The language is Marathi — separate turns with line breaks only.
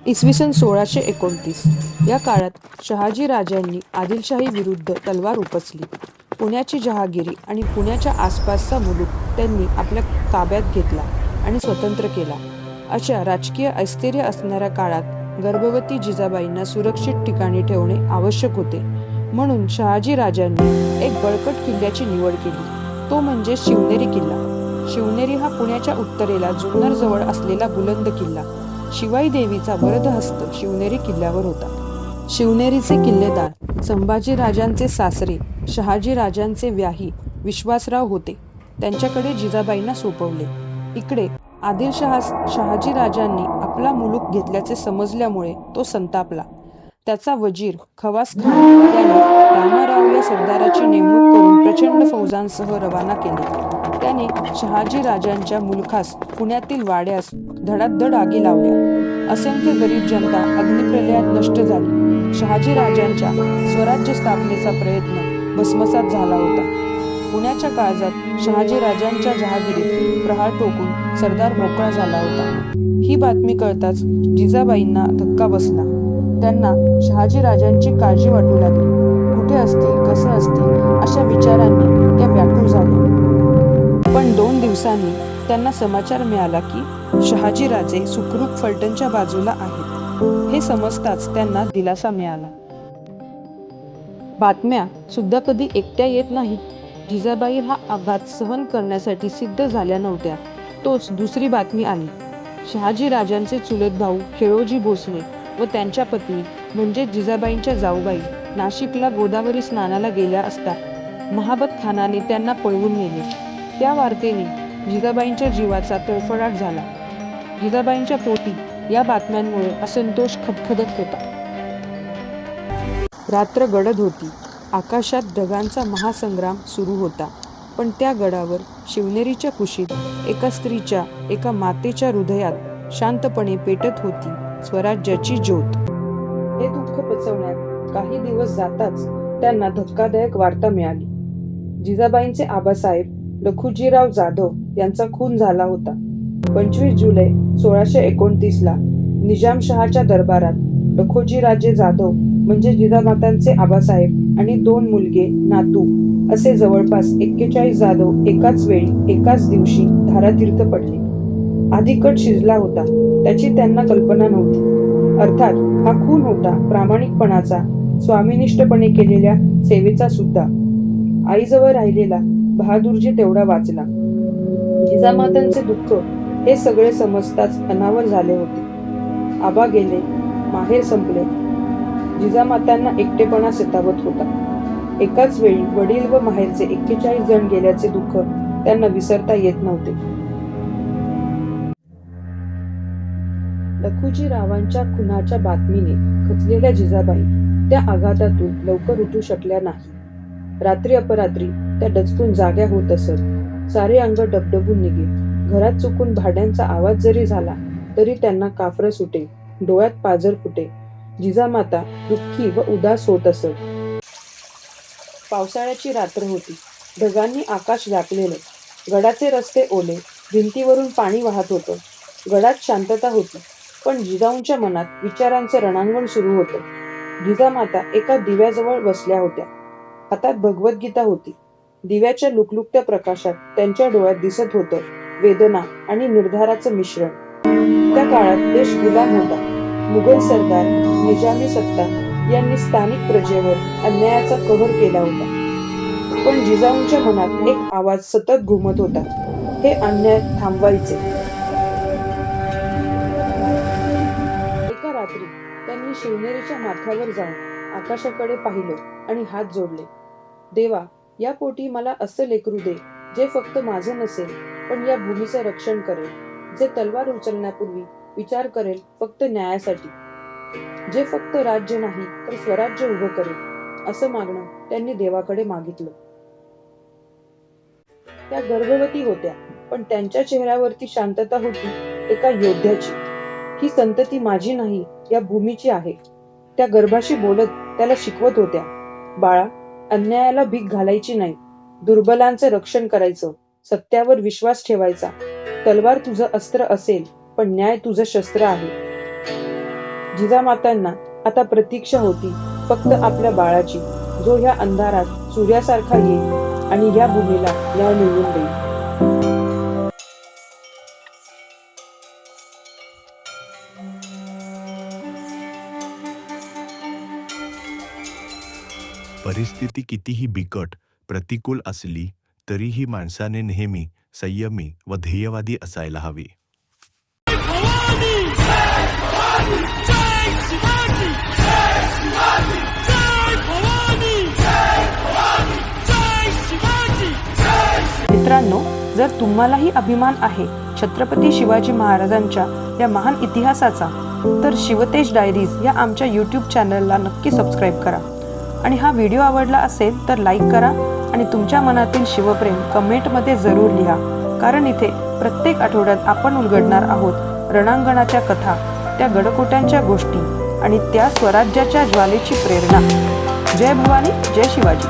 इसवी सन 1629 या काळात शहाजी राजांनी आदिलशाही विरुद्ध तलवार उपसली. पुण्याची जहागिरी आणि पुण्याच्या आसपासचा मुलूक त्यांनी आपल्या ताब्यात घेतला आणि स्वतंत्र केला. अशा राजकीय अस्थिर्य असणाऱ्या काळात गर्भवती जिजाबाईंना सुरक्षित ठिकाणी ठेवणे आवश्यक होते. म्हणून शहाजी राजांनी एक बळकट किल्ल्याची निवड केली, तो म्हणजे शिवनेरी किल्ला. शिवनेरी हा पुण्याच्या उत्तरेला जुन्नर जवळ असलेला बुलंद किल्ला. शिवाई देवीचा वरदहस्त शिवनेरी किल्ल्यावर होता. शिवनेरीचे किल्लेदार संभाजी राजांचे सासरे शहाजी राजांचे व्याही विश्वासराव होते. त्यांच्याकडे जिजाबाईंना सोपवले. इकडे आदिलशहास शहाजी राजांनी आपला मुलूक घेतल्याचे समजल्यामुळे तो संतापला. त्याचा वजीर खवास खान याने रामाराव या सरदाराची नेमणूक करून प्रचंड फौजांसह रवाना केले. त्याने शहाजी राजांच्या मुलखास पुण्यातील वाड्यास धडाधड आगी लावल्या. असंख्य गरीब जनता अग्निप्रलयात नष्ट झाली. शहाजी राजांच्या स्वराज्य स्थापनेचा प्रयत्न भस्मसात झाला होता. पुण्याच्या काळजात शहाजी राजांच्या जहागिरीत प्रहार ठोकून सरदार मोकळा झाला होता. ही बातमी कळताच जिजाबाईंना धक्का बसला. त्यांना शहाजी राजांची काळजी वाटू लागली. कुठे असतील, कसं असतील अशा विचारांनी त्या व्याकुळ झाल्या. पण 2 दिवसांनी त्यांना समाचार मिळाला की शहाजी राजे सुखरूप फलटणच्या बाजूला आहेत. हे समजताच त्यांना दिलासा मिळाला. बातम्या सुद्धा कधी एकट्या येत नाहीत. जिजाबाई हा आघात सहन करण्यासाठी सिद्ध झाल्या नव्हत्या. तोच दुसरी बातमी आली. शहाजी राजांचे चुलत भाऊ खेळोजी भोसले व त्यांच्या पत्नी म्हणजे जिजाबाईंच्या जाऊबाई नाशिकला गोदावरी स्नानाला गेल्या असता महाबत खानाने त्यांना पळवून नेले. त्या वार्तेने जिजाबाईंच्या जीवाचा तळफळाट झाला. जिजाबाईंच्या पोटी या बातम्यांमुळे असंतोष खदखदत होता. रात्र गडद होती. आकाशात ढगांचा महासंग्राम सुरू होता. पण त्या गडावर शिवनेरीच्या कुशीत एका स्त्रीच्या, एका मातेच्या हृदयात शांतपणे पेटत होती स्वराज्याची ज्योत. हे दुःख पचवण्यात काही दिवस जाताच त्यांना धक्कादायक वार्ता मिळाली. जिजाबाईंचे आबासाहेब लखुजीराव जाधव यांचा खून झाला होता. 25 जुलै 1629 ला निजामशहाच्या दरबारात लखोजीराजे जाधव म्हणजे जिजामातांचे आबासाहेब आणि 2 मुलगे, नातू असे जवळपास 41 जाधव एकाच वेळी एकाच दिवशी धारातीर्थ पडले. आधी कट शिजला होता, त्याची त्यांना कल्पना नव्हती. अर्थात हा खून होता प्रामाणिकपणाचा, स्वामिनिष्ठपणे केलेल्या सेवेचा सुद्धा. आईजवळ राहिलेला बहादूरजी तेवढा वाचला. जिजामातांचे दुःख हे सगळे समजताच अनावर झाले होते. आबा गेले, माहेर संपले. जिजामातांना एकटेपणा सतावत होता. एकाच वेळी वडील व माहेरचे 41 जण गेल्याचे दुःख त्यांना विसरता येत नव्हते. लखुजीरावांच्या खुनाच्या बातमीने खचलेल्या जिजाबाई त्या आघातातून लवकर उठू शकल्या नाही. रात्री अपरात्री त्या डचकून जाग्या होत असत. सारे अंग डबडबून निघे. घरात चुकून भांड्यांचा आवाज जरी झाला तरी त्यांना काफरं सुटे, डोळ्यात पाझर फुटे. जिजामाता दुःखी व उदास होत असत. पावसाळ्याची रात्र होती. ढगांनी आकाश व्यापलेलं. गडाचे रस्ते ओले, भिंतीवरून पाणी वाहत होतं. गडात शांतता होती. पण जिजाऊंच्या मनात विचारांचं रणांगण सुरू होतं. जिजामाता एका दिव्याजवळ बसल्या होत्या. हातात भगवद्गीता होती. दिव्याच्या लुकलुकत्या प्रकाशात त्यांच्या डोळ्यात दिसत होतं वेदना आणि निर्धाराचं मिश्रण. त्या काळात देश गुलाम होता. मुघल सरदार, निजामी सत्ता यांनी स्थानिक प्रजेवर अन्यायाचा कहर केला होता. पण जिजाऊंच्या मनात एक आवाज सतत घुमत होता, हे अन्याय थांबवायचे. एका रात्री त्यांनी शिवनेरीच्या माथ्यावर जाऊन आकाशाकडे पाहिलं आणि हात जोडले. देवा, या पोटी मला असं लेकरू दे जे फक्त माझं नसेल पण या भूमीचं रक्षण करेल, जे तलवार उचलण्यापूर्वी विचार करेल फक्त न्यायासाठी, जे फक्त राज्य नाही तर स्वराज्य उभं करेल. असं मागणं त्यांनी देवाकडे मागितलं. त्या गर्भवती होत्या, पण त्यांच्या चेहऱ्यावरती शांतता होती एका योद्ध्याची. ही संतती माझी नाही, या भूमीची आहे. त्या गर्भाशी बोलत त्याला शिकवत होत्या, बाळा, अन्यायाला भीक घालायची नाही, दुर्बलांचं रक्षण करायचं, सत्यावर विश्वास ठेवायचा. तलवार तुझं अस्त्र असेल पण न्याय तुझं शस्त्र आहे. जिजामातांना आता प्रतीक्षा होती फक्त आपल्या बाळाची, जो ह्या अंधारात सूर्यासारखा येईल आणि ह्या भूमीला न्याय मिळवून देईल.
परिस्थिती कितीही बिकट, प्रतिकूल असली तरीही माणसाने नेहमी संयमी व ध्येयवादी असायला हवे.
मित्रांनो, जर तुम्हालाही अभिमान आहे छत्रपती शिवाजी महाराजांच्या या महान इतिहासाचा, तर शिवतेज डायरीज या आमच्या YouTube चॅनलला नक्की सबस्क्राईब करा. आणि हा व्हिडिओ आवडला असेल तर लाईक करा आणि तुमच्या मनातील शिवप्रेम कमेंटमध्ये जरूर लिहा. कारण इथे प्रत्येक आठवड्यात आपण उलगडणार आहोत रणांगणाच्या कथा, त्या गडकोट्यांच्या गोष्टी आणि त्या स्वराज्याच्या ज्वालेची प्रेरणा. जय भवानी, जय शिवाजी.